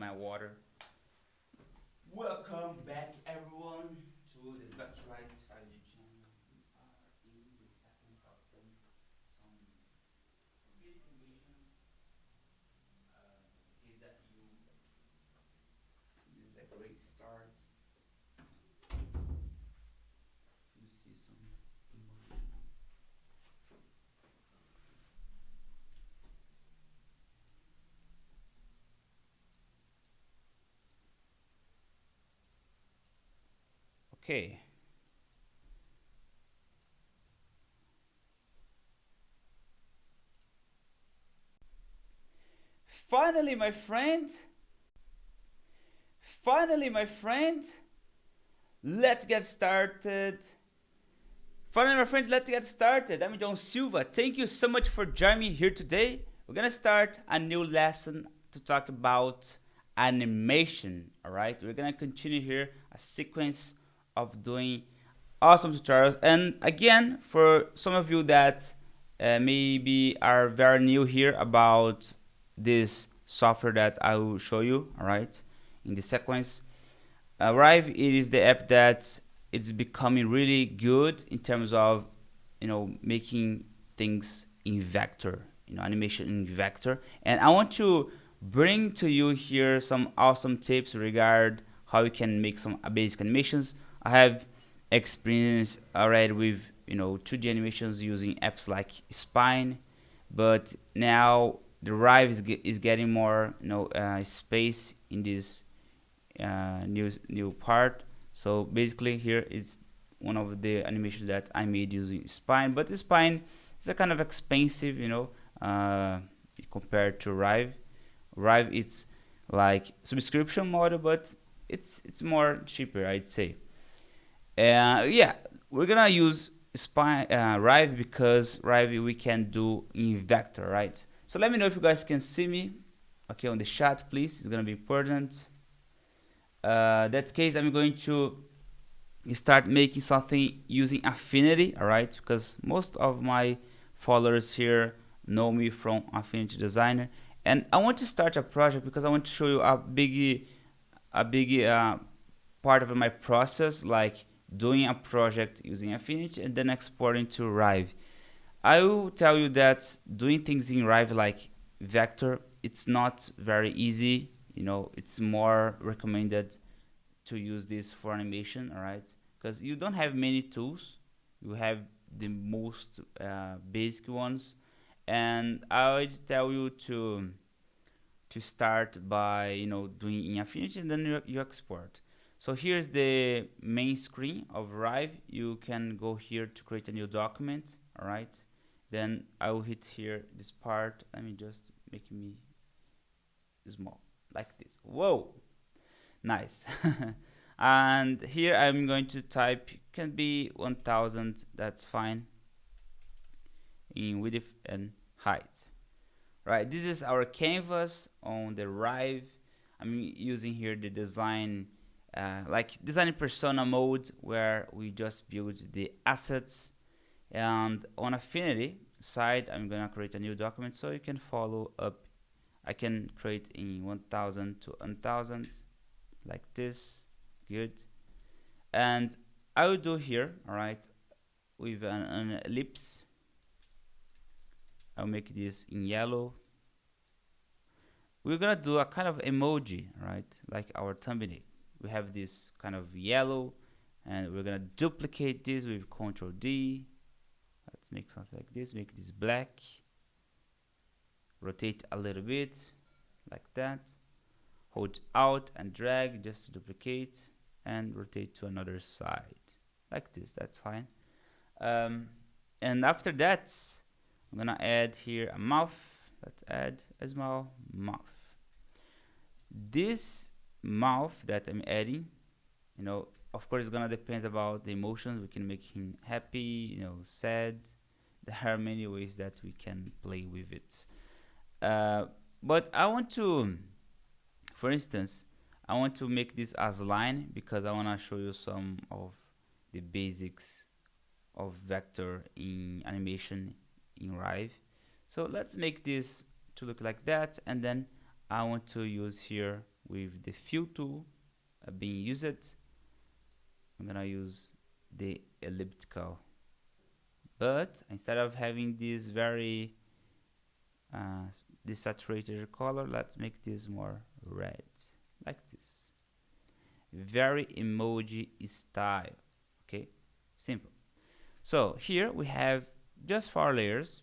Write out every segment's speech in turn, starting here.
my water. Welcome back, everyone, to the Vectorized 5G channel. We are in the sequence of them some basic animations. The case that you, this is a great start. You see some emoji. Okay. Finally, my friend. Finally, my friend. Let's get started. Finally, my friend, let's get started. I'm John Silva. Thank you so much for joining me here today. We're gonna start a new lesson to talk about animation. All right, we're gonna continue here a sequence of doing awesome tutorials. And again, for some of you that maybe are very new here about this software that I will show you, all right, in the sequence. Rive, it is the app that it's becoming really good in terms of making things in vector, animation in vector. And I want to bring to you here some awesome tips regard how you can make some basic animations. I have experience already with 2D animations using apps like Spine, but now the Rive is getting more space in this new part. So basically here is one of the animations that I made using Spine, but the Spine is a kind of expensive, compared to Rive. Rive it's like subscription model, but it's more cheaper, I'd say. Yeah, we're gonna use Spine Rive because Rive we can do in vector, right? So let me know if you guys can see me. Okay, on the chat, please. It's gonna be important. That case, I'm going to start making something using affinity, all right? Because most of my followers here know me from Affinity Designer, and I want to start a project because I want to show you a big part of my process, like doing a project using Affinity and then exporting to Rive. I will tell you that doing things in Rive like vector, it's not very easy. It's more recommended to use this for animation, all right? Because you don't have many tools. You have the most basic ones, and I would tell you to start by doing in Affinity and then you export. So here's the main screen of Rive. You can go here to create a new document, all right? Then I will hit here this part. Let me just make me small like this. Whoa, nice. And here I'm going to type, can be 1000, that's fine, in width and height. Right, this is our canvas on the Rive. I'm using here the design like design persona mode, where we just build the assets. And on Affinity side, I'm gonna create a new document so you can follow up. I can create in 1000 to 1000 like this. Good. And I will do here, all right, with an ellipse. I'll make this in yellow. We're gonna do a kind of emoji, right, like our thumbnail. We have this kind of yellow, and we're gonna duplicate this with Ctrl D. Let's make something like this. Make this black. Rotate a little bit, like that. Hold Alt and drag just to duplicate, and rotate to another side, like this. That's fine. And after that, I'm gonna add here a mouth. Let's add a small mouth. This mouth that I'm adding, of course, it's gonna depend about the emotions. We can make him happy, sad. There are many ways that we can play with it. But I want to, for instance, I want to make this as line because I want to show you some of the basics of vector in animation in Rive. So let's make this to look like that, and then I want to use here with the fill tool being used, I'm gonna use the elliptical. But instead of having this very desaturated color, let's make this more red, like this. Very emoji style. Okay, simple. So here we have just 4 layers,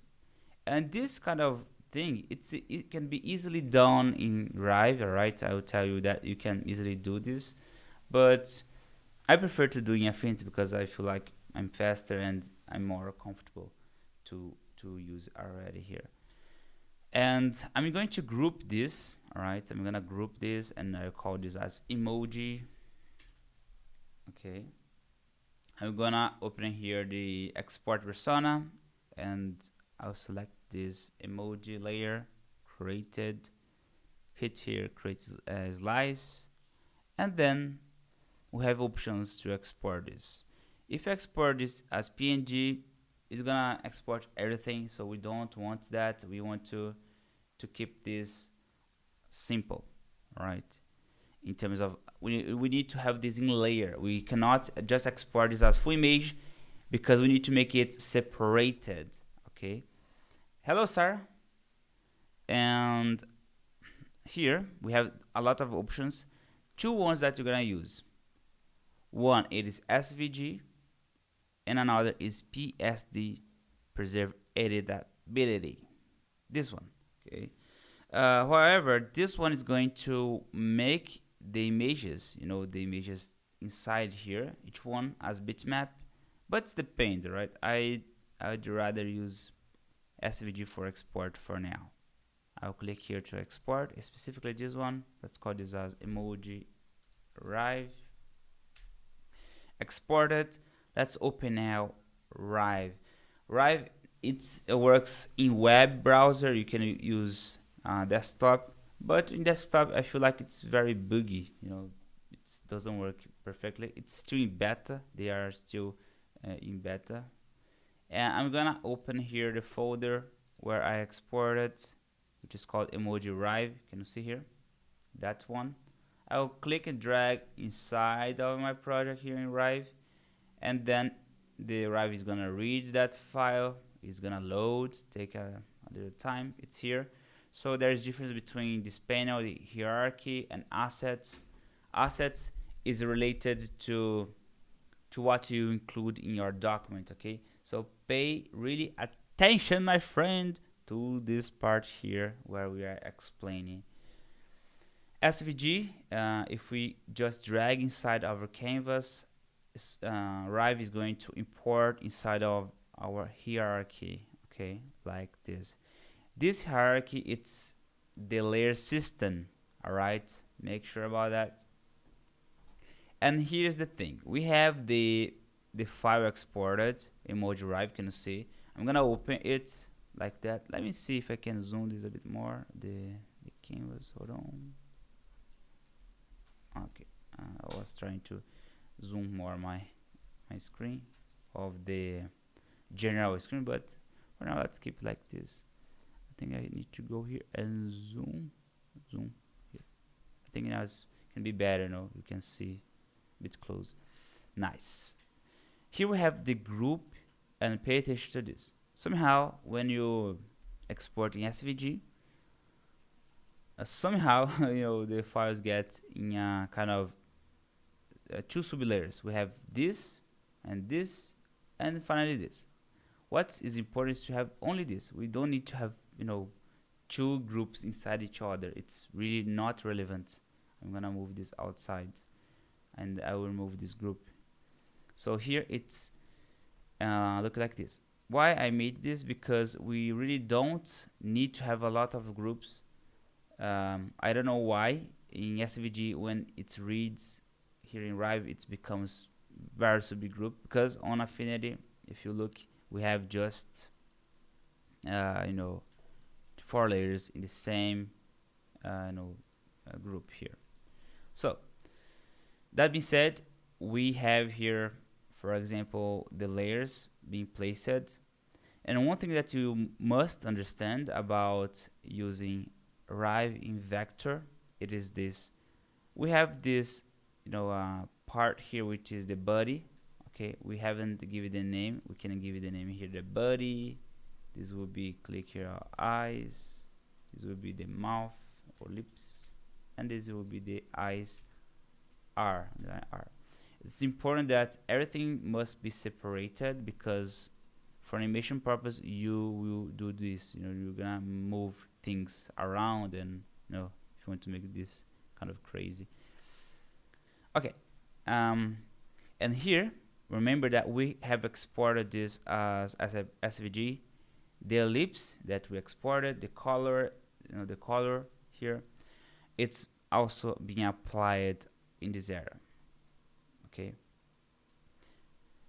and this kind of thing, it can be easily done in Rive. Alright, I will tell you that you can easily do this, but I prefer to do in Affinity because I feel like I'm faster and I'm more comfortable to use already here. And I'm going to group this. Alright, I'm gonna group this and I'll call this as emoji. Okay, I'm gonna open here the export persona, and I'll select this emoji layer, created, hit here, create a slice, and then we have options to export this. If you export this as PNG, it's gonna export everything, so we don't want that. We want to keep this simple, right? In terms of we need to have this in layer. We cannot just export this as full image because we need to make it separated. Okay. Hello, Sarah. And here we have a lot of options. 2 ones that you're gonna use. One, it is SVG, and another is PSD, preserve editability. This one. Okay. However, this one is going to make the images, the images inside here, each one as bitmap, but it depends, right? I'd rather use SVG for export for now. I'll click here to export, specifically this one. Let's call this as emoji Rive. Exported. Let's open now Rive. Rive, it works in web browser. You can use desktop, but in desktop I feel like it's very buggy. It doesn't work perfectly. It's still in beta. They are still in beta. And I'm gonna open here the folder where I exported, which is called emoji Rive. Can you see here? That one. I'll click and drag inside of my project here in Rive, and then the Rive is gonna read that file. It's gonna load, take a little time. It's here. So there's difference between this panel, the hierarchy, and assets. Assets is related to what you include in your document. Okay, so pay really attention, my friend, to this part here where we are explaining. SVG, if we just drag inside our canvas, Rive is going to import inside of our hierarchy. Okay, like this. This hierarchy, it's the layer system. Alright, make sure about that. And here's the thing, we have the file exported, emoji Rive. Can you see? I'm gonna open it like that. Let me see if I can zoom this a bit more. The canvas, hold on. Okay, I was trying to zoom more my screen of the general screen, but for now let's keep it like this. I think I need to go here and zoom here. I think now it can be better. You can see a bit close. Nice. Here we have the group, and pay attention to this. Somehow when you export in SVG, somehow the files get in a kind of 2 sublayers. We have this, and finally this. What is important is to have only this. We don't need to have 2 groups inside each other. It's really not relevant. I'm gonna move this outside, and I will remove this group. So here it's look like this. Why I made this? Because we really don't need to have a lot of groups. I don't know why in SVG when it reads here in Rive it becomes very big group, because on Affinity, if you look, we have just 4 layers in the same group here. So that being said, we have here, for example, the layers being placed. And one thing that you must understand about using Rive in vector, it is this. we have this, part here, which is the body. Okay, we haven't given it a name. We can give it a name here, the body. This will be, click here, eyes. This will be the mouth or lips, and this will be the eyes R. It's important that everything must be separated, because for animation purpose you will do this. You're gonna move things around, and if you want to make this kind of crazy. Okay, and here remember that we have exported this as a SVG. The ellipse that we exported, the color, the color here, it's also being applied in this area. Okay,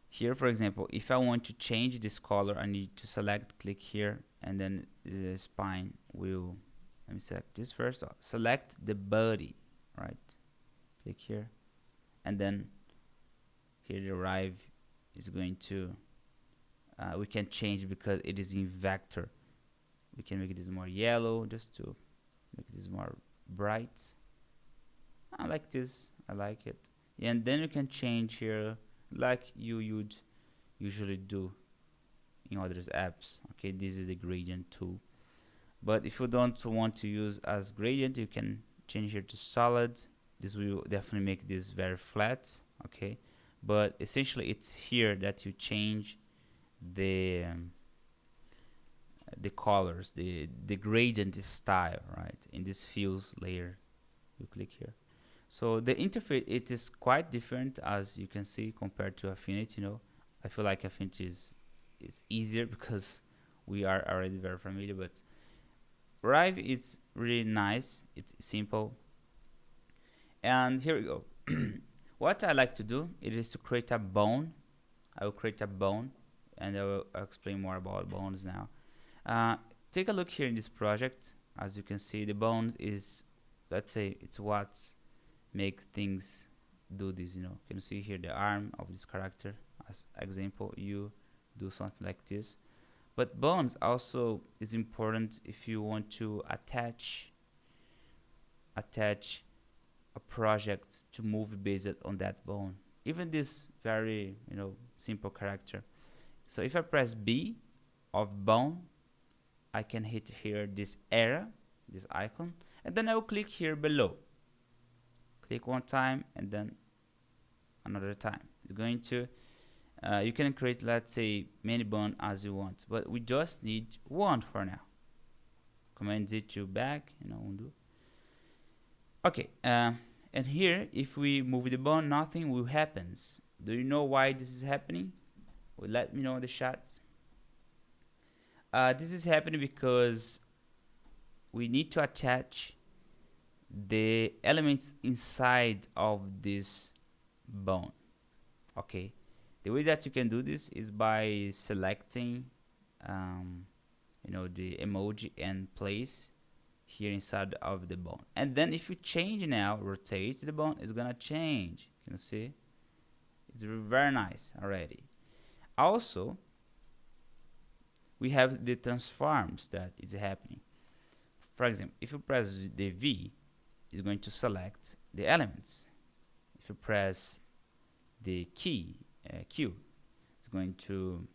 here for example, if I want to change this color, I need to select, click here, and then the spine will, let me select this first. Select the body, right? Click here, and then here the Rive is going to, we can change because it is in vector. We can make this more yellow, just to make this more bright. I like this, I like it. And then you can change here like you would usually do in other apps. Okay, this is the gradient tool, but if you don't want to use as gradient, you can change here to solid. This will definitely make this very flat. Okay, but essentially it's here that you change the colors, the gradient style, right? In this fields layer, you click here. So the interface, it is quite different, as you can see, compared to Affinity. I feel like Affinity is easier because we are already very familiar, but Rive is really nice. It's simple. And here we go. What I like to do, it is to create a bone. I will create a bone, and I'll explain more about bones now. Take a look here in this project. As you can see, the bone is, let's say, it's what's make things do this. Can you see here the arm of this character? As example, you do something like this. But bones also is important if you want to attach a project to move based on that bone. Even this very simple character. So if I press B of bone, I can hit here this arrow, this icon, and then I will click here below. Click one time and then another time. It's going to, you can create, let's say, many bones as you want, but we just need one for now. Command Z to back, undo. Okay, and here, if we move the bone, nothing will happen. Do you know why this is happening? Well, let me know in the chat. This is happening because we need to attach the elements inside of this bone. Okay, the way that you can do this is by selecting the emoji and place here inside of the bone, and then if you change now, rotate the bone, it's gonna change. Can you see? It's very nice already. Also, we have the transforms that is happening. For example, if you press the V, it's going to select the elements. If you press the key Q, it's going to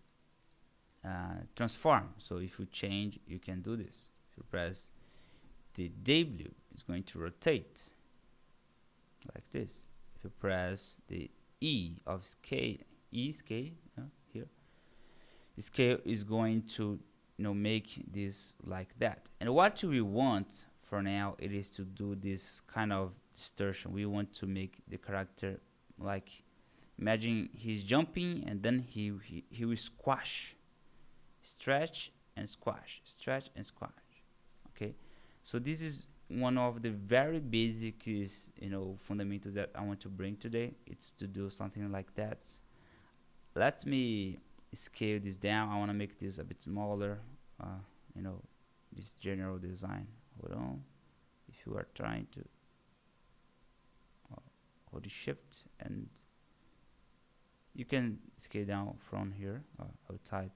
transform. So if you change, you can do this. If you press the W, it's going to rotate like this. If you press the E of scale, scale here, the scale is going to make this like that. And what we want for now, it is to do this kind of distortion. We want to make the character like, imagine he's jumping and then he will squash, stretch and squash, stretch and squash. Okay, so this is one of the very basic fundamentals that I want to bring today. It's to do something like that. Let me scale this down. I want to make this a bit smaller. This general design. Hold on. If you are trying to hold the shift, and you can scale down from here. I'll type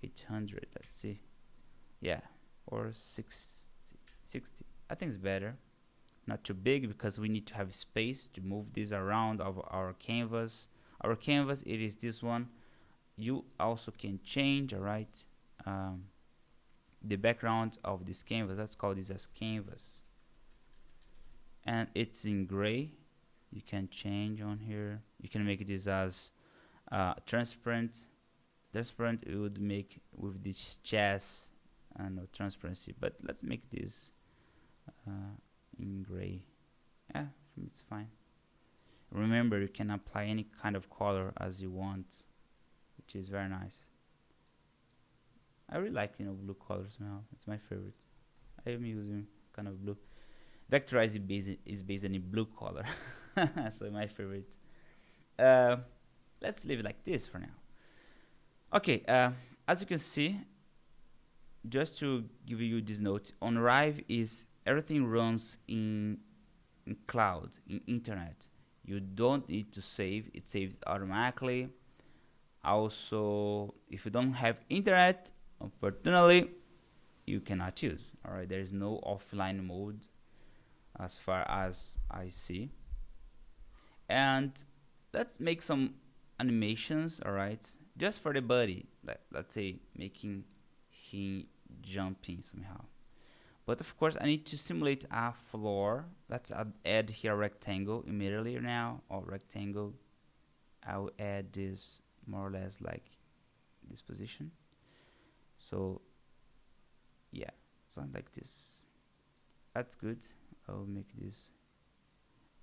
800. Let's see. Yeah, or 60. I think it's better. not too big, because we need to have space to move this around of our canvas. Our canvas, it is this one. You also can change, all right, the background of this canvas. Let's call this as canvas, and it's in gray. You can change on here. You can make this as transparent. Transparent, it would make with this chest and no transparency, but let's make this in gray. Yeah, it's fine. Remember, you can apply any kind of color as you want, which is very nice. I really like, blue colors now. It's my favorite. I am using kind of blue. Vectorize is based on a blue color, so my favorite. Let's leave it like this for now. Okay, as you can see, just to give you this note, on Rive is everything runs in cloud, in internet. You don't need to save, it saves automatically. Also, if you don't have internet, unfortunately, you cannot use. Alright, there is no offline mode as far as I see. And let's make some animations, alright, just for the body. Let's say making him jumping somehow. But of course, I need to simulate a floor. Let's add here a rectangle immediately now, or rectangle. I'll add this more or less like this position. So yeah, something like this. That's good. I'll make this,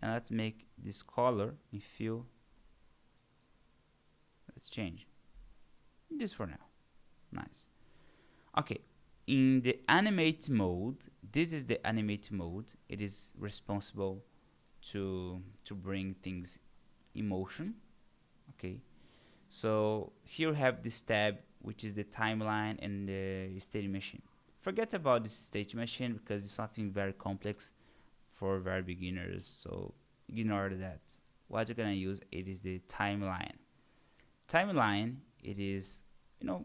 and let's make this color in fill. Let's change this for now. Nice. Okay, in the animate mode, this is the animate mode. It is responsible to bring things in motion. Okay, so here we have this tab, which is the timeline and the state machine. Forget about this state machine because it's something very complex for very beginners, so ignore that. What you're gonna use, it is the timeline. Timeline, it is,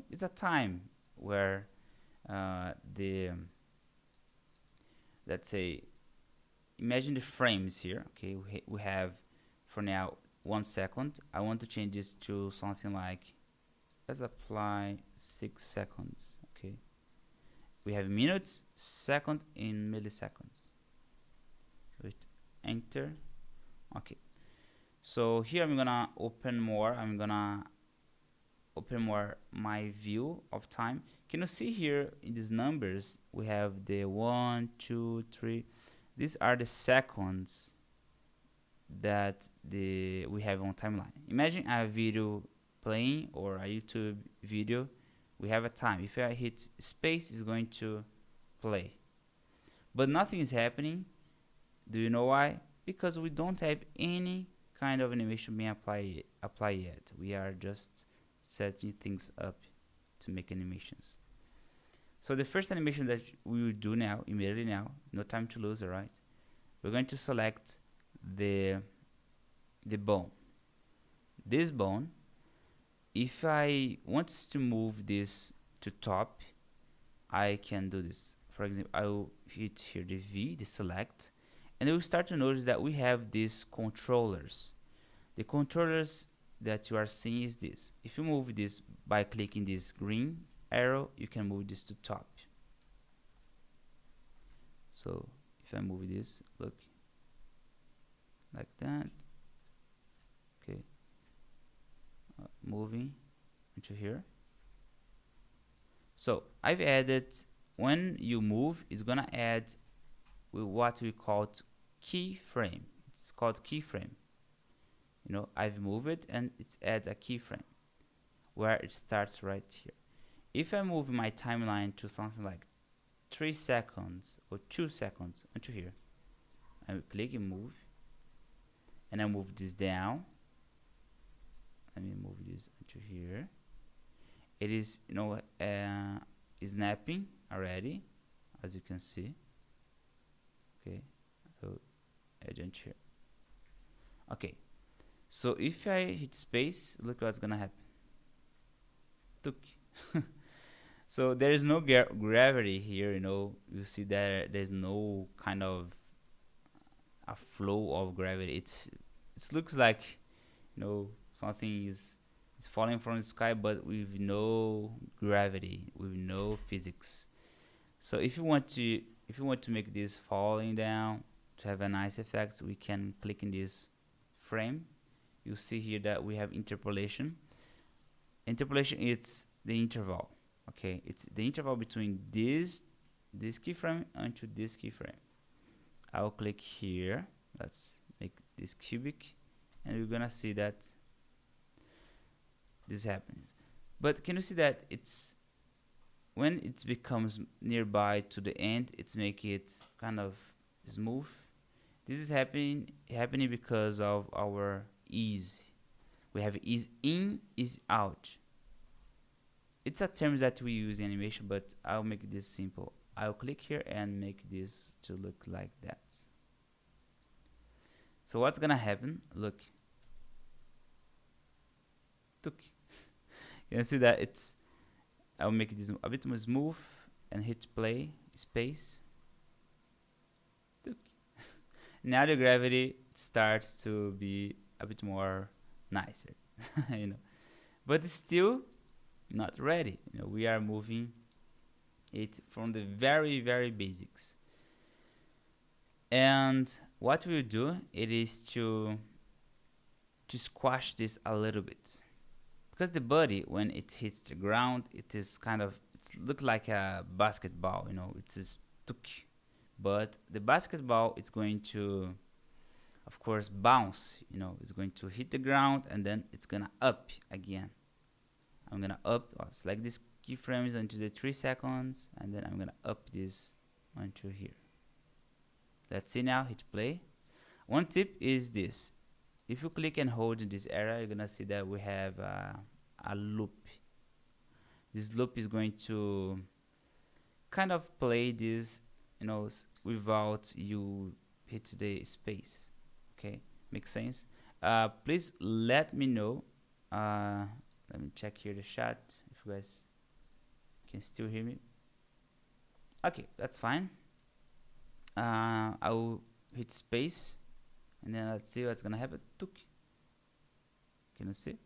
it's a time where let's say, imagine the frames here. Okay, we have for now 1 second. I want to change this to something like, let's apply 6 seconds. Okay, we have minutes, second, and milliseconds. Hit enter. Okay, so here I'm gonna open more. My view of time. Can you see here in these numbers we have the 1, 2, 3. These are the seconds that we have on timeline. Imagine a video playing or a YouTube video. We have a time. If I hit space, it's going to play, but nothing is happening. Do you know why? Because we don't have any kind of animation being applied yet. We are just setting things up to make animations. So the first animation that we will do now, immediately now, no time to lose, alright? We're going to select the bone. This bone, if I want to move this to top, I can do this. For example, I will hit here the V, the select, and we'll start to notice that we have these controllers. The controllers that you are seeing is this. If you move this by clicking this green arrow, you can move this to top. So if I move this, look, like that. Okay, moving into here. So I've added, when you move, it's gonna add with what we call keyframe. It's called keyframe. I've moved it and it's adds a keyframe where it starts right here. If I move my timeline to something like 3 seconds or 2 seconds into here, I will click and move, and I move this down. Let me move this into here. It is snapping already, as you can see. Okay, I'll add into here. Okay, so if I hit space, look what's gonna happen. Look. So there is no gravity here. You see that there's no kind of a flow of gravity. It looks like, something is falling from the sky, but with no gravity, with no physics. So if you want to make this falling down to have a nice effect, we can click in this frame. You see here that we have interpolation. Interpolation, it's the interval. Okay, it's the interval between this keyframe and to this keyframe. I'll click here. Let's make this cubic, and we're gonna see that this happens. But can you see that it's when it becomes nearby to the end, it's make it kind of smooth. This is happening because of our ease. We have ease in, ease out. It's a term that we use in animation, but I'll make this simple. I'll click here and make this to look like that. So what's gonna happen? Look. Look. You can see that I'll make this a bit more smooth and hit play, space. Look. Now the gravity starts to be a bit more nicer, but it's still not ready. We are moving it from the very, very basics. And what we'll do, it is to squash this a little bit, because the body, when it hits the ground, it look like a basketball. It is tuk, but the basketball, it's going to, of course, bounce. It's going to hit the ground, and then it's gonna up again. I'm gonna select this keyframes onto the 3 seconds, and then I'm gonna up this onto here. Let's see now. Hit play. One tip is this: if you click and hold in this area, you're gonna see that we have a loop. This loop is going to kind of play this, without you hit the space. Okay, makes sense. Please let me know. Let me check here the chat if you guys can still hear me. Okay, that's fine. I will hit space, and then let's see what's gonna happen. Tuk. Can you see?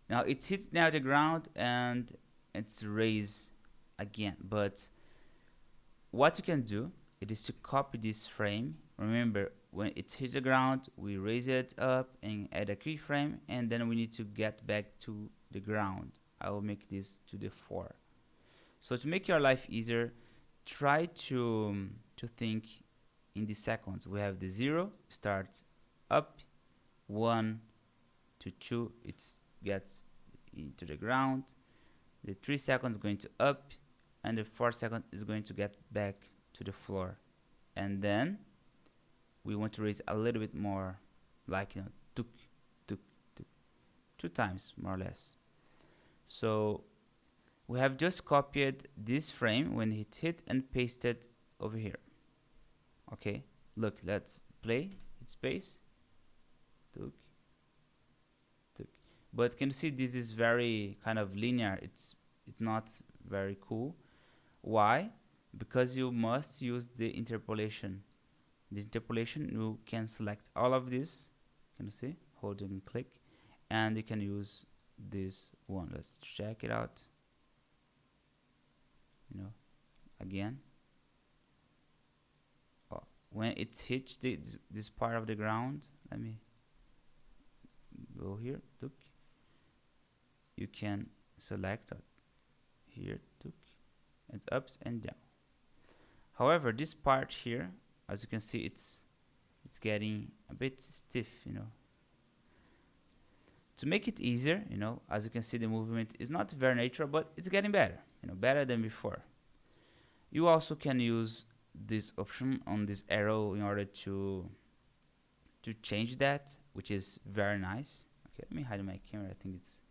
Now it hits now the ground and it's raised again. But what you can do, it is to copy this frame. Remember, when it hits the ground, we raise it up and add a keyframe, and then we need to get back to the ground. I will make this to the 4. So to make your life easier, try to think in the seconds. We have the 0 starts up, 1 to 2 it gets into the ground, the 3 seconds going to up, and the 4 second is going to get back to the floor. And then we want to raise a little bit more, like tuk tuk tuk, 2 times more or less. So we have just copied this frame when it hit and pasted over here. Okay, look, let's play. Hit space. Tuk tuk. But can you see this is very kind of linear? It's not very cool. Why? Because you must use the interpolation. The interpolation, you can select all of this. Can you see? Hold and click, and you can use this one. Let's check it out. Again. When it hits this part of the ground, let me go here. Look, you can select here. Look, and ups and down. However, this part here, as you can see, it's getting a bit stiff. To make it easier, as you can see, the movement is not very natural, but it's getting better. Better than before. You also can use this option on this arrow in order to change that, which is very nice. Okay, let me hide my camera. I think it's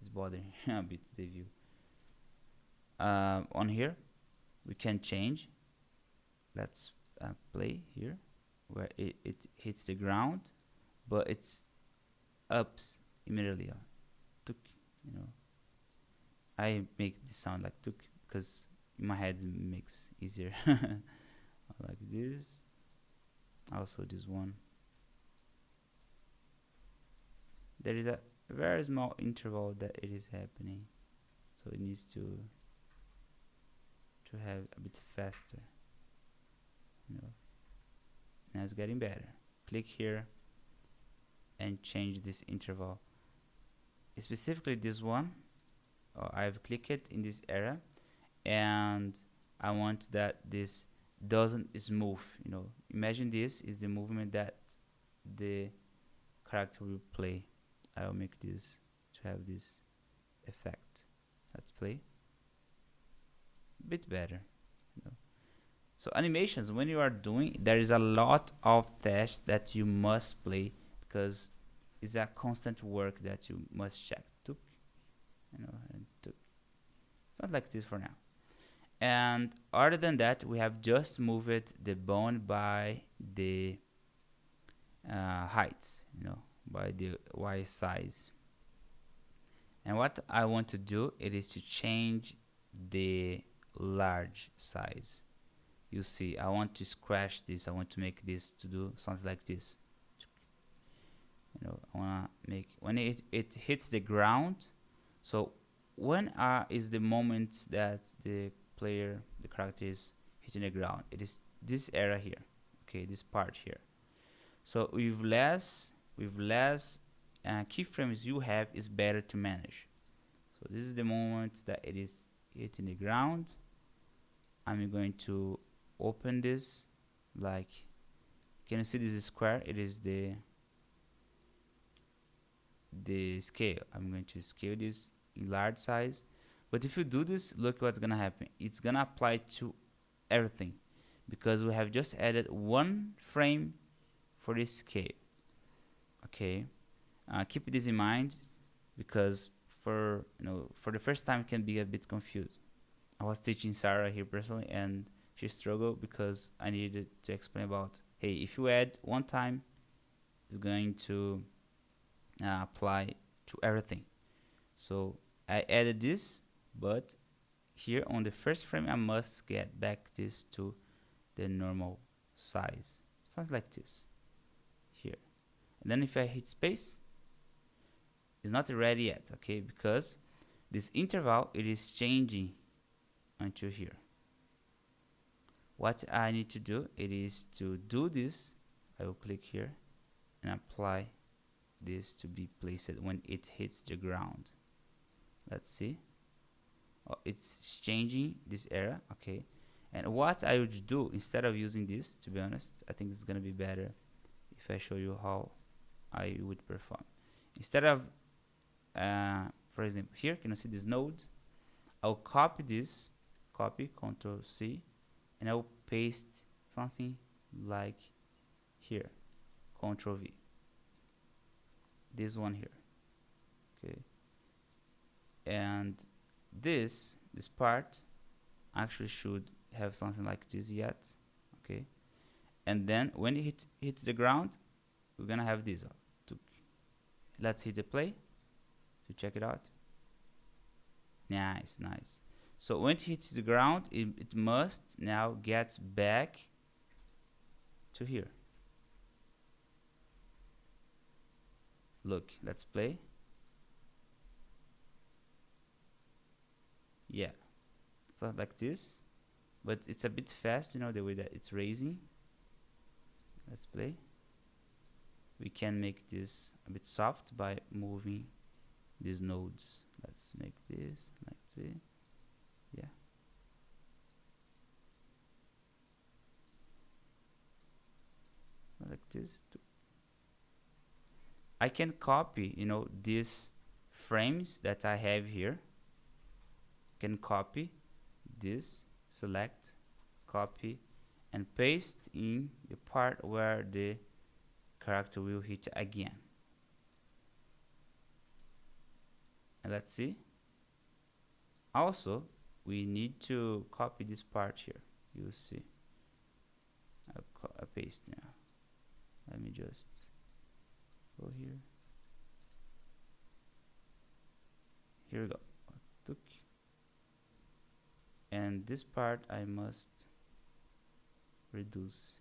bothering a bit the view. On here we can change. Let's play here where it hits the ground, but it's ups immediately. Tuk, I make this sound like tuk because in my head it makes easier. Like this. Also this one. There is a very small interval that it is happening, so it needs to have a bit faster, you know. Now it's getting better. Click here and change this interval, specifically this one. I've clicked in this area and I want that this doesn't smooth, you know. Imagine this is the movement that the character will play. I'll make this to have this effect. Let's play. A bit better, you know. So animations, when you are doing, there is a lot of tests that you must play because it's a constant work that you must check. Took, you know, and took. It's not like this for now. And other than that, we have just moved the bone by the height, you know, by the Y size. And what I want to do, it is to change the large size. You see, I want to scratch this. I want to make this to do something like this. You know, I wanna make when it hits the ground. So when is the moment that the character is hitting the ground? It is this area here. Okay, this part here. So with less keyframes you have, is better to manage. So this is the moment that it is hitting the ground. I'm going to open this, like, can you see this is square? It is the scale. I'm going to scale this in large size. But if you do this, look what's gonna happen. It's gonna apply to everything because we have just added one frame for this scale. Okay, keep this in mind because for the first time it can be a bit confused. I was teaching Sarah here personally and she struggled because I needed to explain about, hey, if you add one time, it's going to apply to everything. So I added this, but here on the first frame I must get back this to the normal size, something like this here. And then if I hit space, it's not ready yet, okay, because this interval, it is changing until here. What I need to do, it is to do this. I will click here and apply this to be placed when it hits the ground. Let's see. Oh, it's changing this area, okay. And what I would do instead of using this, to be honest, I think it's gonna be better if I show you how I would perform. Instead of, for example, here, can you see this node? I'll copy this, Control C, and I'll paste something like here, Control V. This one here, okay. And this part actually should have something like this yet, okay. And then when it hits the ground, we're gonna have this. Let's hit the play to check it out. Nice. So when it hits the ground, it must now get back to here. Look, let's play. Yeah, so like this, but it's a bit fast, you know, the way that it's raising. Let's play. We can make this a bit soft by moving these nodes. Let's make this like this. Yeah. Like this too. I can copy, you know, these frames that I have here. Can copy this, select, copy, and paste in the part where the character will hit again. And let's see. Also, we need to copy this part here. You'll see. I'll paste now. Let me just go here. Here we go. And this part I must reduce.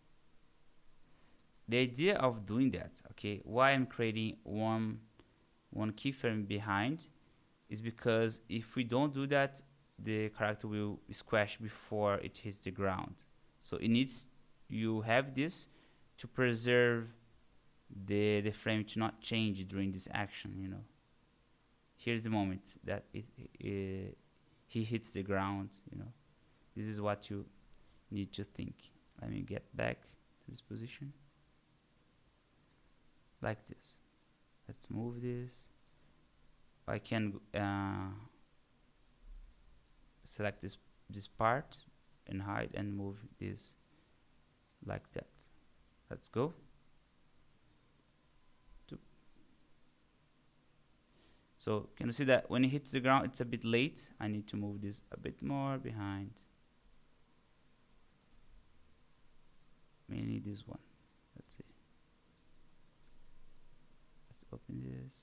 the idea of doing that, okay, why I'm creating one keyframe behind, is because if we don't do that, the character will squash before it hits the ground. So it needs, you have this to preserve the frame to not change during this action, you know. Here's the moment that he hits the ground, you know. This is what you need to think. Let me get back to this position. Like this. Let's move this. I can select this part and hide and move this like that. Let's go. So can you see that when it hits the ground, it's a bit late. I need to move this a bit more behind. Mainly this one. Let's see. Let's open this.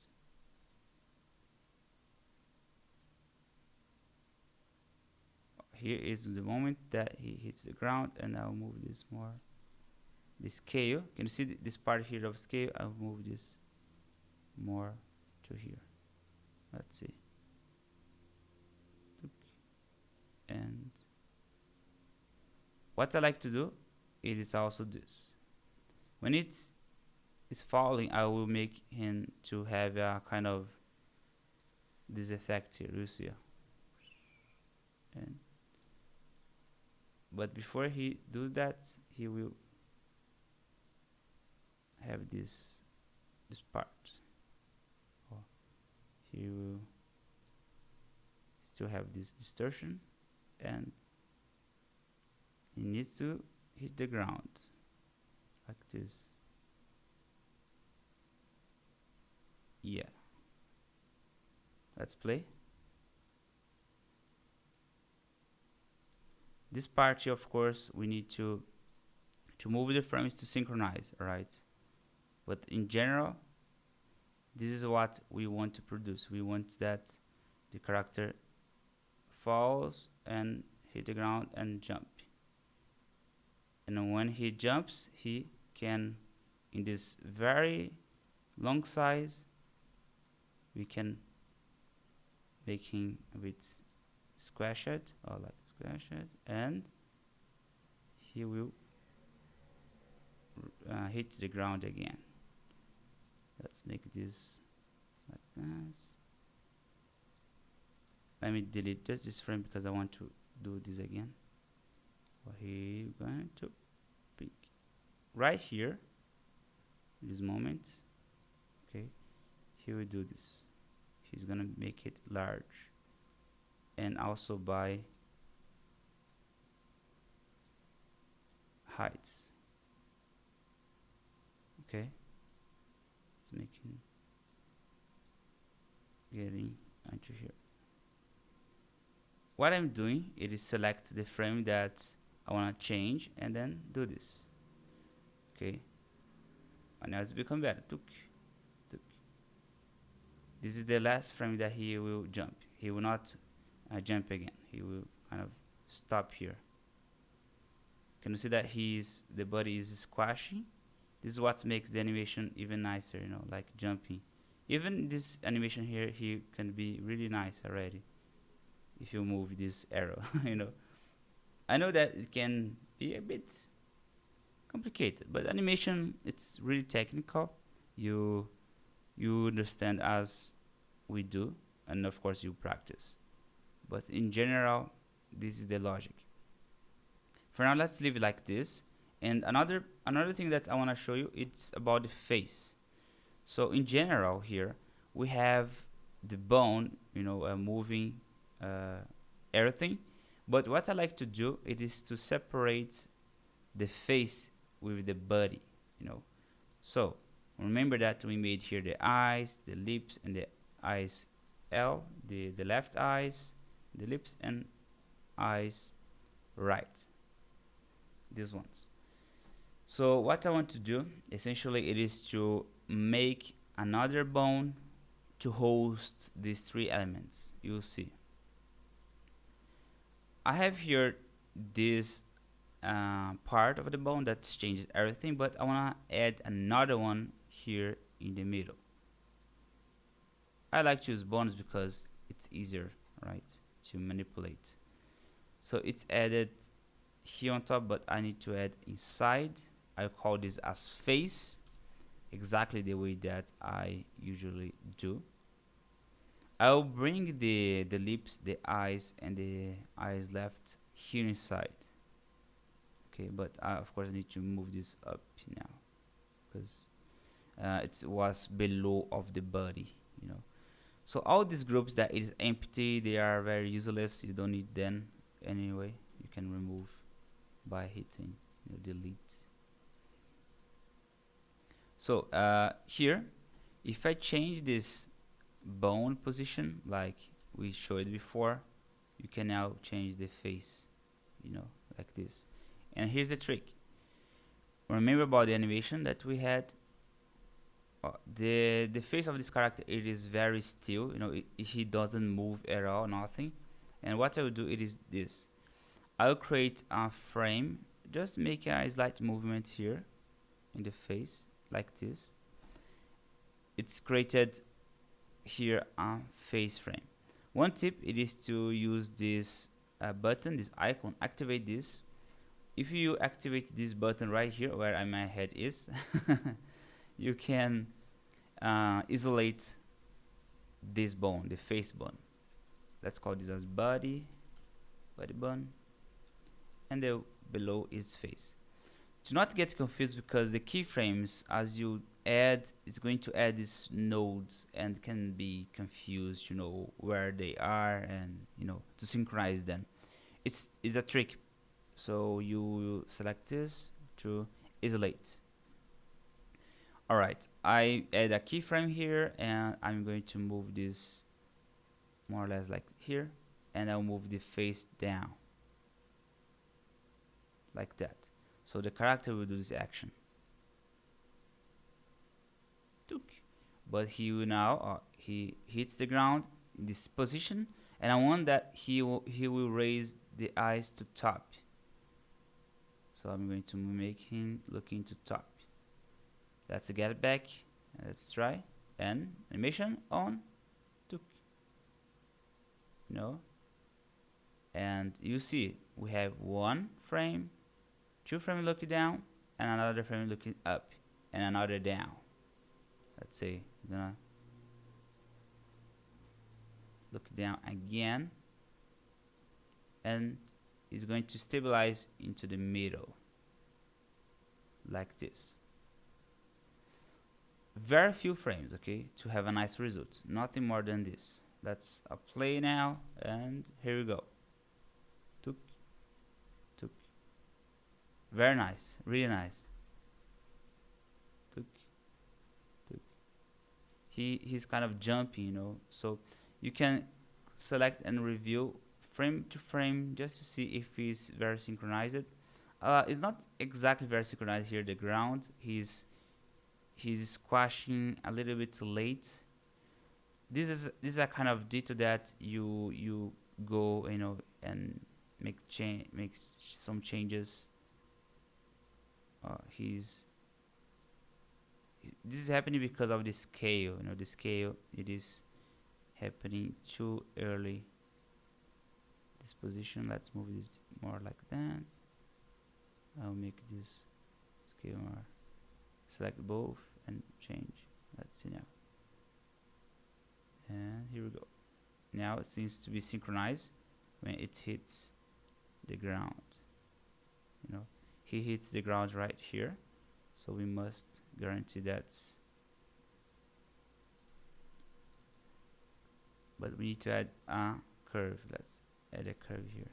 Here is the moment that he hits the ground, and I'll move this more. The scale. Can you see this part here of scale? I'll move this more to here. Let's see. And what I like to do, it is also this. When it's falling, I will make him to have a kind of this effect here. You see, and but before he does that, he will have this part. He will still have this distortion, and he needs to hit the ground like this. Yeah. Let's play. This part here, of course, we need to move the frames to synchronize, alright? But in general, this is what we want to produce. We want that the character falls and hit the ground and jump. And when he jumps, he can, in this very long size, we can make him a bit squashed, or like squashed, and he will hit the ground again. Let's make this like this. Let me delete just this frame because I want to do this again. So he's going to pick right here, this moment. Okay, he will do this. He's gonna make it large, and also by heights. Okay. Making getting onto here. What I'm doing, it is select the frame that I want to change and then do this. Okay, and now it's become better. This is the last frame that he will jump. He will not jump again. He will kind of stop here. Can you see that the body is squashing? This is what makes the animation even nicer, you know, like jumping. Even this animation here, he can be really nice already if you move this arrow, you know. I know that it can be a bit complicated, but animation, it's really technical. You understand as we do, and of course you practice. But in general, this is the logic. For now, let's leave it like this. And another thing that I want to show you, it's about the face. So in general here, we have the bone, you know, moving everything. But what I like to do, it is to separate the face with the body, you know. So remember that we made here the eyes, the lips, and the eyes L, the left eyes, the lips, and eyes right. These ones. So what I want to do, essentially, it is to make another bone to host these three elements. You'll see. I have here this part of the bone that changes everything, but I want to add another one here in the middle. I like to use bones because it's easier, right, to manipulate. So it's added here on top, but I need to add inside. I call this as face, exactly the way that I usually do. I'll bring the lips, the eyes, and the eyes left here inside. Okay, but of course I need to move this up now because it was below of the body, you know. So all these groups that is empty, they are very useless. You don't need them anyway. You can remove by hitting delete. So here, if I change this bone position like we showed before, you can now change the face, you know, like this. And here's the trick. Remember about the animation that we had. The face of this character, it is very still, you know, he doesn't move at all, nothing. And what I will do, it is this. I'll create a frame, just make a slight movement here in the face like this. It's created here a face frame. One tip, it is to use this button, this icon, activate this. If you activate this button right here where my head is, you can isolate this bone, the face bone. Let's call this as body bone, and the below is face. Do not get confused because the keyframes, as you add, it's going to add these nodes and can be confused, you know, where they are, and you know, to synchronize them. It's a trick. So you select this to isolate. Alright, I add a keyframe here, and I'm going to move this more or less like here, and I'll move the face down like that. So the character will do this action. But he will now he hits the ground in this position, and I want that he will raise the eyes to top. So I'm going to make him looking to top. Let's get it back. Let's try. And animation on. No. And you see we have one frame, two frames looking down, and another frame looking up, and another down. Let's say I'm gonna look down again, and it's going to stabilize into the middle like this. Very few frames, okay, to have a nice result. Nothing more than this. Let's play now, and here we go. Tuk, tuk. Very nice, really nice. Tuk, tuk. He's kind of jumpy, you know. So you can select and review frame to frame just to see if he's very synchronized. It's not exactly very synchronized here. The ground, he's squashing a little bit late. This is a kind of detail that you go, you know, and make some changes. This is happening because of the scale. You know, the scale, it is happening too early. This position, let's move this more like that. I'll make this scale more. Select both and change. Let's see now. And here we go. Now it seems to be synchronized when it hits the ground. You know, he hits the ground right here, so we must guarantee that. But we need to add a curve. Let's add a curve here.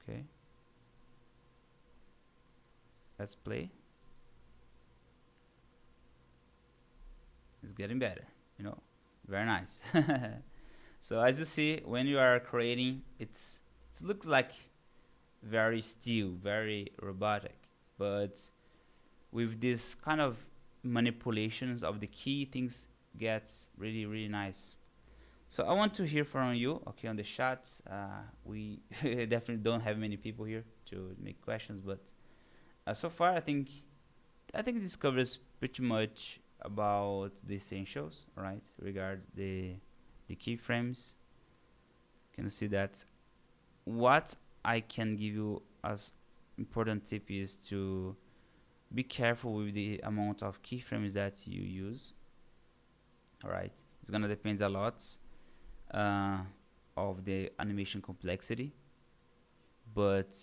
Okay. Let's play. It's getting better, you know. Very nice. So as you see, when you are creating, it looks like very still, very robotic, but with this kind of manipulations of the key, things gets really, really nice. So I want to hear from you, okay, on the chat. We definitely don't have many people here to make questions, but so far I think this covers pretty much about the essentials, right? Regard the keyframes. Can you see that? What I can give you as important tip is to be careful with the amount of keyframes that you use. All right, it's gonna depend a lot uh, of the animation complexity, but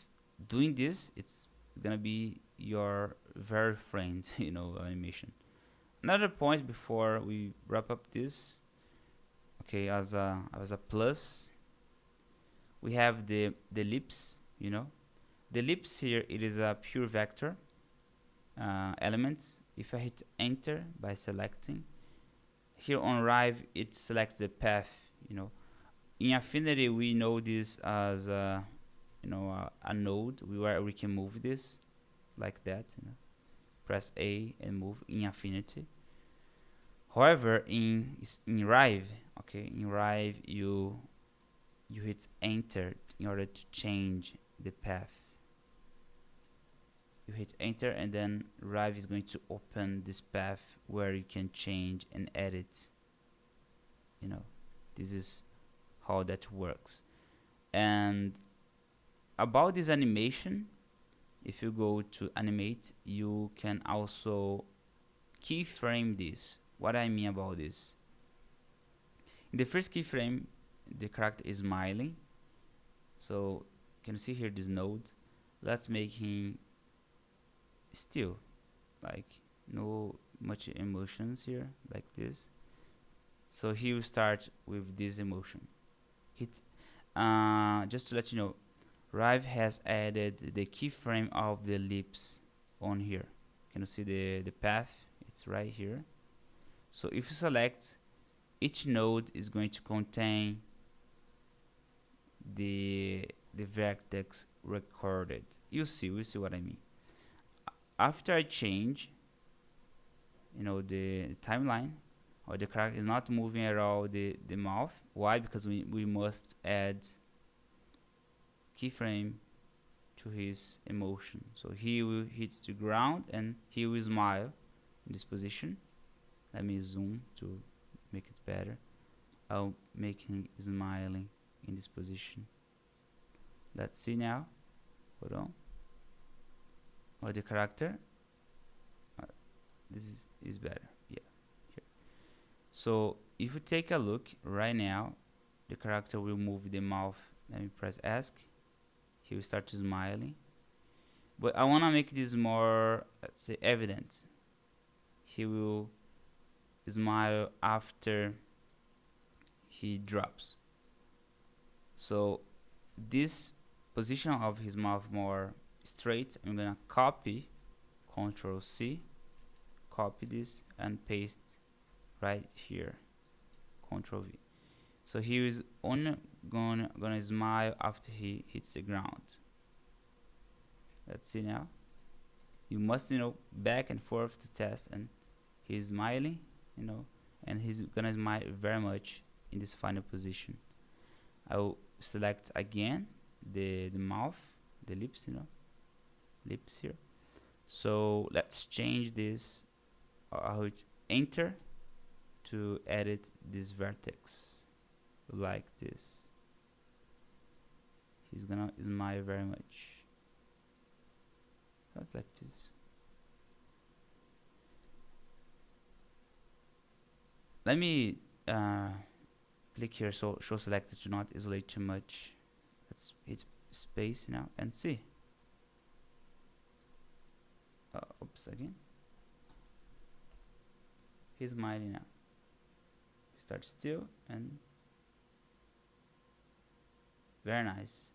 doing this, it's gonna be your very friend, animation. Another point before we wrap up this, okay, as a plus, we have the ellipse. The ellipse here, it is a pure vector element. If I hit enter by selecting here on Rive, it selects the path. In Affinity, we know this as a node where we can move this like that. Press A and move in Affinity. However, in Rive, okay, in Rive you hit enter in order to change the path. You hit enter and then Rive is going to open this path where you can change and edit. This is how that works. And about this animation, if you go to animate, you can also keyframe this. What I mean about this, in the first keyframe, the character is smiling. So can you see here this node? Let's make him still, like no much emotions here, like this. So he will start with this emotion. Just to let you know, Rive has added the keyframe of the ellipse on here. Can you see the path? It's right here. So if you select, each node is going to contain the vertex recorded. We'll see what I mean. After I change, the timeline, or the character is not moving at all the mouth. Why? Because we must add keyframe to his emotion. So he will hit the ground and he will smile in this position. Let me zoom to make it better. I'll make him smiling in this position. Let's see now. Hold on. Or the character. This is better. Yeah. Here. So if you take a look right now, the character will move the mouth. Let me press ask. He will start smiling. But I want to make this more, let's say, evident. He will smile after he drops. So this position of his mouth more straight, I'm gonna copy, Control C, copy this and paste right here, Control V. So he is only gonna smile after he hits the ground. Let's see now. You must back and forth to test, and he's smiling, and he's gonna smile very much in this final position. I will select again the mouth, the lips, lips here. So let's change this. I'll hit enter to edit this vertex like this. He's gonna smile very much. Not like this. Let me click here so show selected to not isolate too much. Let's hit space now and see. Oops, again. He's smiling now. Start still and very nice.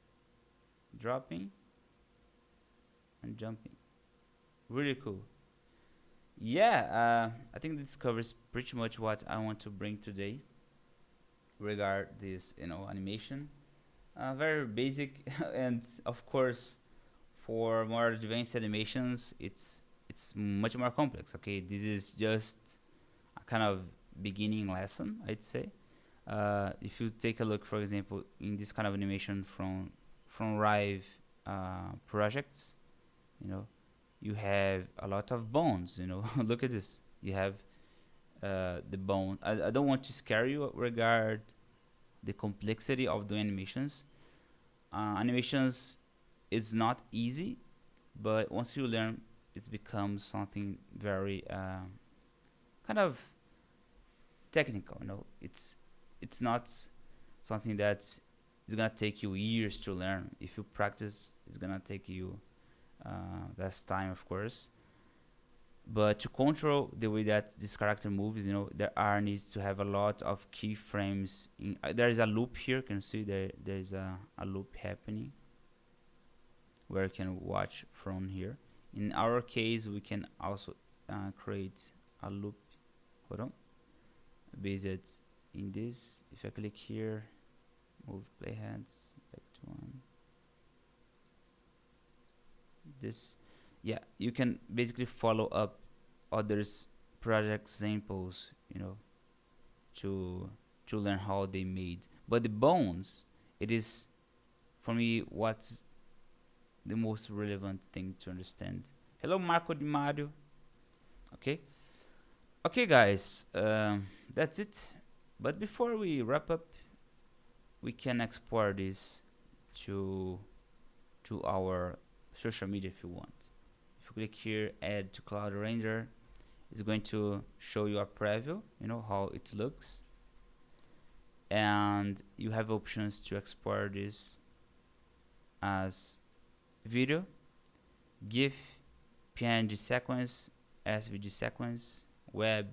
Dropping and jumping. Really cool. Yeah, I think this covers pretty much what I want to bring today regard this animation. Very basic and of course for more advanced animations it's much more complex. Okay, this is just a kind of beginning lesson, I'd say. If you take a look, for example, in this kind of animation from Rive projects, you know, you have a lot of bones. You know, look at this. You have the bone. I don't want to scare you regard the complexity of the animations. Animations is not easy, but once you learn, it's become something very kind of technical. You know, it's not something that is gonna take you years to learn. If you practice, it's gonna take you less time, of course. But to control the way that this character moves, you know, there are needs to have a lot of keyframes. There is a loop here. You can see there is a loop happening where you can watch from here. In our case, we can also create a loop. Hold on. Based in this, if I click here, move playheads back to one. This, yeah, you can basically follow up others project examples, you know, to learn how they made. But the bones, it is for me what's the most relevant thing to understand. Hello, Marco Di Mario. Okay, guys, that's it. But before we wrap up, we can export this to our social media if you want. If you click here, add to cloud render, it's going to show you a preview, you know, how it looks. And you have options to export this as video, GIF, PNG sequence, SVG sequence, web,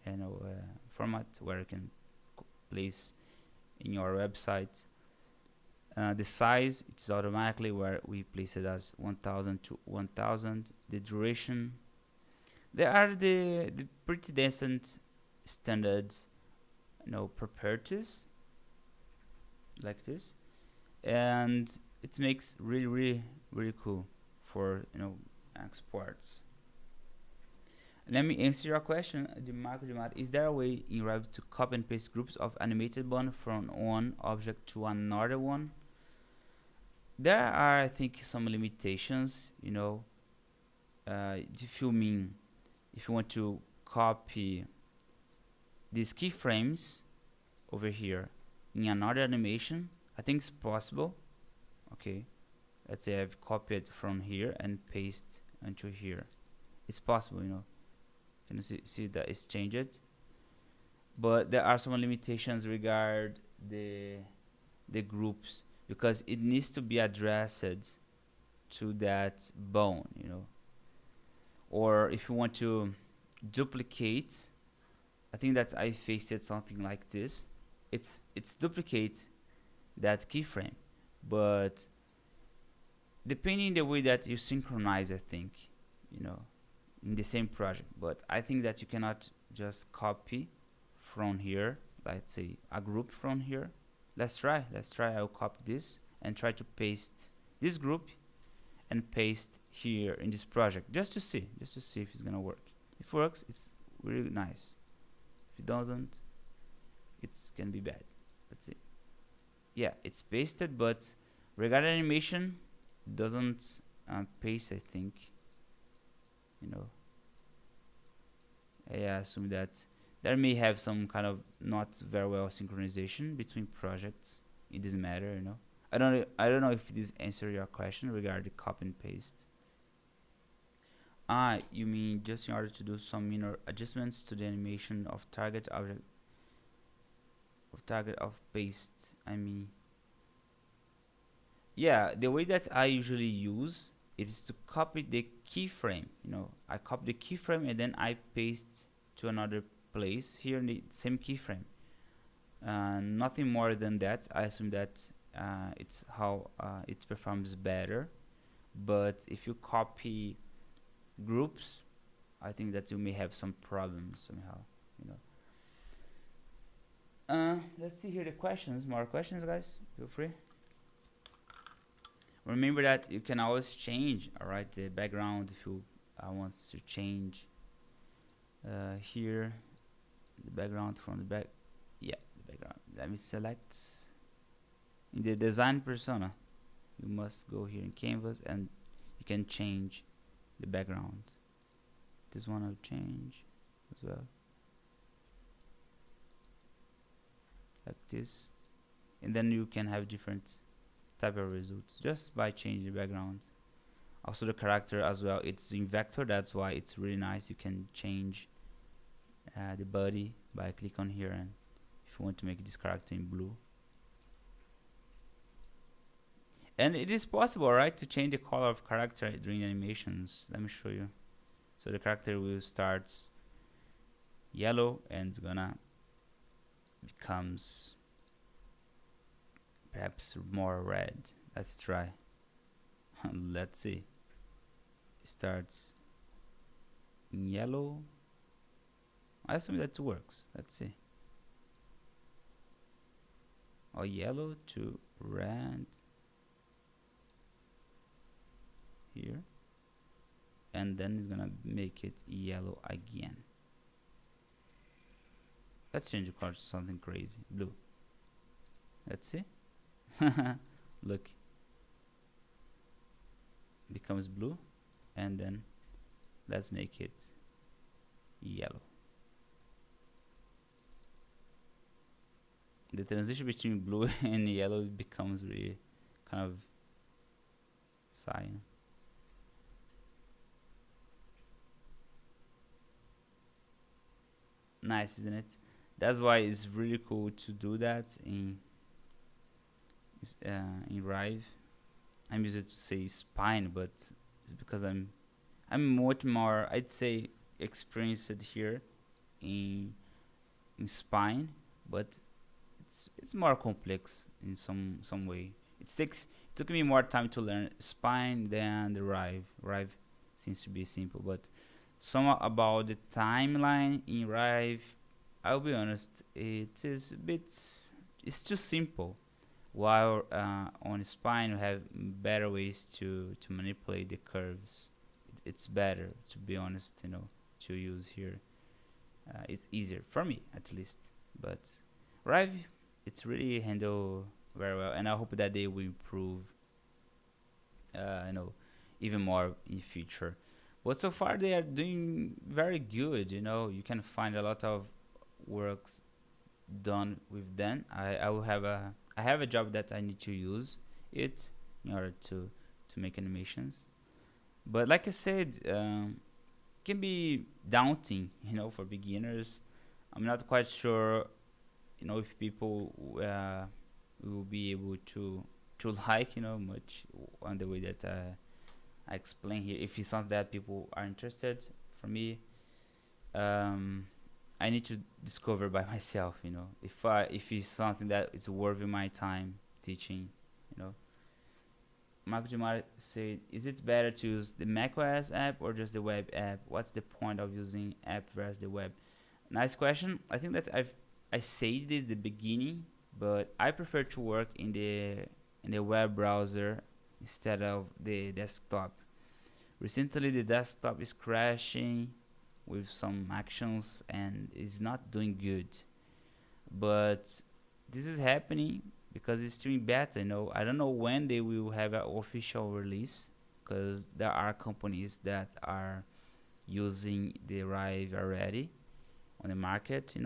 you know, format where you can place in your website. The size, it's automatically where we place it as 1000 to 1000. The duration, there are the pretty decent standard, you know, properties like this, and it makes really cool for, you know, exports. Let me answer your question, is there a way in Rive to copy and paste groups of animated bone from one object to another one? There are, I think, some limitations, you know. If you want to copy these keyframes over here in another animation, I think it's possible. Okay, let's say I've copied from here and paste into here. It's possible, you know. Can you see that it's changed? But there are some limitations regard the groups, because it needs to be addressed to that bone, you know. Or if you want to duplicate, I think that I faced something like this. It's duplicate that keyframe, but depending the way that you synchronize, I think, you know, in the same project. But I think that you cannot just copy from here, let's say a group from here. Let's try. I'll copy this and try to paste this group and paste here in this project, just to see if it's gonna work. If it works, it's really nice. If it doesn't, it's gonna be bad. Let's see. Yeah, it's pasted, but regarding animation, it doesn't paste, I think. You know, I assume that there may have some kind of not very well synchronization between projects. It doesn't matter, you know. I don't know if this answers your question regarding copy and paste. You mean just in order to do some minor adjustments to the animation of target object of paste? I mean, yeah, the way that I usually use it is to copy the keyframe. You know, I copy the keyframe and then I paste to another place here in the same keyframe. Nothing more than that. I assume that it's how it performs better. But if you copy groups, I think that you may have some problems somehow, you know. Let's see here the questions. More questions, guys. Feel free. Remember that you can always change, alright, the background if you want to change here the background from the back. Yeah, the background. Let me select in the design persona. You must go here in canvas and you can change the background. This one I'll change as well, like this, and then you can have different type of results just by changing the background. Also the character as well, it's in vector, that's why it's really nice. You can change the body by click on here, and if you want to make this character in blue. And it is possible, right, to change the color of character during animations. Let me show you. So the character will start yellow and it's gonna becomes perhaps more red. Let's try. Let's see. It starts in yellow. I assume that works. Let's see. Or yellow to red here, and then it's gonna make it yellow again. Let's change the color to something crazy, blue. Let's see. Look, becomes blue, and then let's make it yellow. The transition between blue and yellow becomes really kind of cyan. Nice, isn't it? That's why it's really cool to do that in Rive. I'm used to say spine, but it's because I'm much more, I'd say, experienced here in spine, but it's more complex in some way. It took me more time to learn spine than the Rive. Rive seems to be simple, but some about the timeline in Rive, I'll be honest, it is a bit, it's too simple. While on spine you have better ways to manipulate the curves. It's better, to be honest, to use here. It's easier for me at least. But Rive, it's really handled very well, and I hope that they will improve, even more in future. But so far they are doing very good. You can find a lot of works done with them. I have a job that I need to use it in order to make animations. But like I said, can be daunting, for beginners. I'm not quite sure, if people will be able to like, much on the way that I explain here. If it's something that people are interested, for me, I need to discover by myself. If it's something that is worth my time teaching. Marco Dimar said, "Is it better to use the macOS app or just the web app? What's the point of using app versus the web?" Nice question. I think that I said this at the beginning, but I prefer to work in the web browser instead of the desktop. Recently, the desktop is crashing with some actions and is not doing good. But this is happening because it's still in beta. I don't know when they will have an official release, because there are companies that are using the Rive already on the market.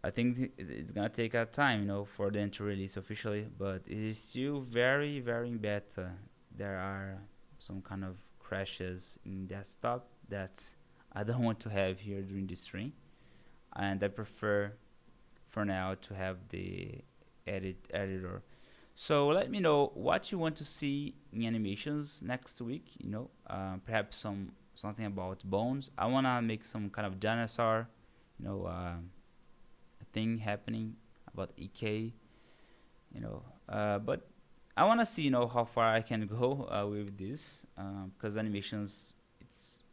I think it's gonna take a time, for them to release officially, but it is still very, very in beta. There are some kind of crashes in desktop that I don't want to have here during the stream, and I prefer for now to have the editor. So let me know what you want to see in animations next week. Perhaps something about bones. I wanna make some kind of dinosaur, thing happening about EK, but I want to see how far I can go with this, because animations, it's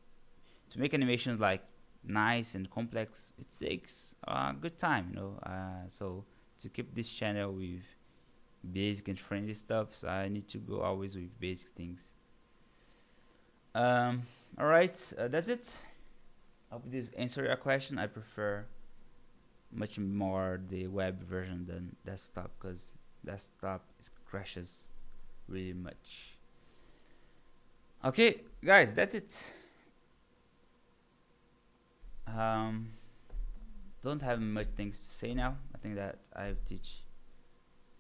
to make animations like nice and complex, it takes a good time, so to keep this channel with basic and friendly stuff, I need to go always with basic things. All right, that's it. I hope this answered your question. I prefer much more the web version than desktop, because desktop crashes really much. Okay, guys, that's it. Um, don't have much things to say now. I think that I've teach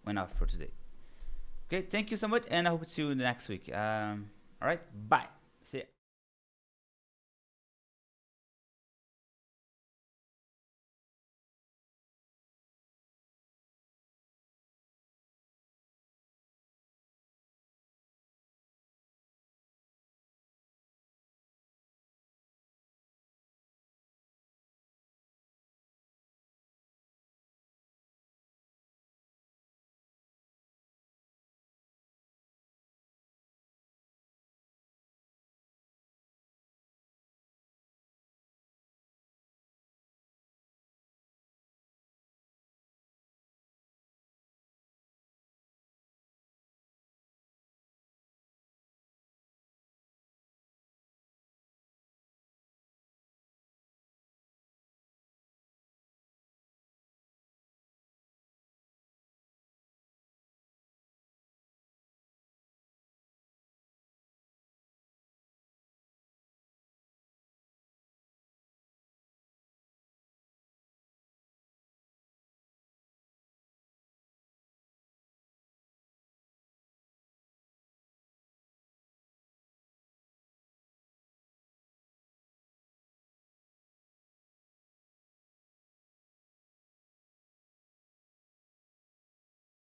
enough for today. Okay, thank you so much, and I hope to see you next week. All right, bye. See ya.